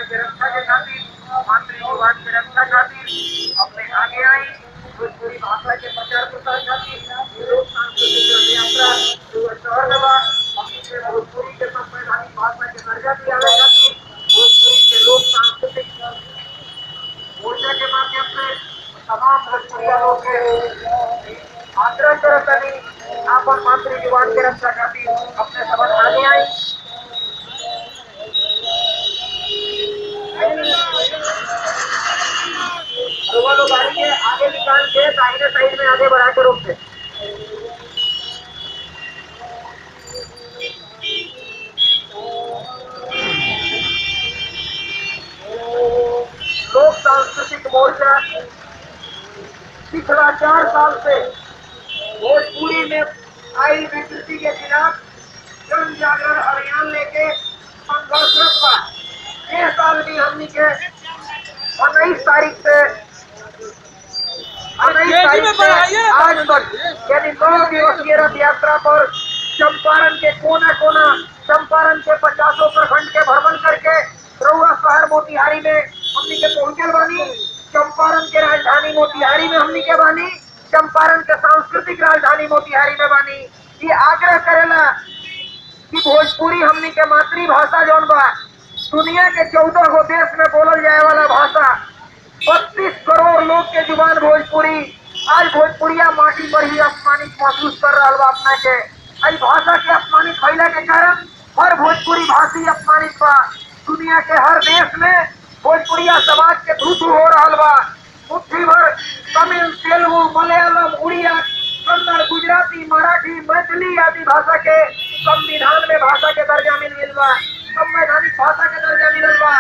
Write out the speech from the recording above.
के रक्षा के खातिर, मातृ जीवन के रक्षा खातिर अपने आगे आई। भोजपुरी भाषा के प्रचार प्रसार खातिर लोक सांस्कृतिक यात्रा जो शहर में बा, हमनी के भोजपुरी के संवैधानिक भाषा के दर्जा दियावे खातिर भोजपुरी के लोक सांस्कृतिक मोर्चा के माध्यम से तमाम भोजपुरिया लोग के आग्रह करतनी आपन मातृ जीवन के रक्षा खातिर अपने सबक आगे आई। लोग गाड़ी के आगे निकाल के दाहिने साइड में आगे बढ़ा के रोक दे। लोक सांस्कृतिक मोर्चा पिछला 4 साल से भोजपुरी में आई विकृति के खिलाफ जन जागरण अभियान लेके संघर्षरत बा। इस साल भी हमनी के 19 तारीख से आज तक यानी 9 दिवसीय रथ यात्रा पर चंपारण के कोना कोना, चंपारण के 50 प्रखंड के भ्रमण करके रउआ शहर मोतिहारी में हमनी के पहुंचल बानी। चंपारण के राजधानी मोतिहारी में हमनी के बानी, चंपारण के सांस्कृतिक राजधानी मोतिहारी में बानी। ये आग्रह करेला कि भोजपुरी हमनी के मातृभाषा जौन बा, दुनिया के 14 गो देश में बोलल जाए वाला भाषा, 32 करोड़ लोग के जुबान भोजपुरी। आज भोजपुरिया माटी पर ही अपमानित महसूस कर रहा बा अपना के। आज भाषा के अपमानित होने के कारण हर भोजपुरी भाषी अपमानित बा। दुनिया के हर देश में भोजपुरिया समाज के धूतु हो रहा बा। मुट्ठी भर तमिल, तेलुगु, मलयालम, उड़िया, कन्नड़, गुजराती, मराठी, मैथिली आदि भाषा के संविधान में भाषा के दर्जा मिल गया बा, संवैधानिक भाषा के दर्जा मिलल बा।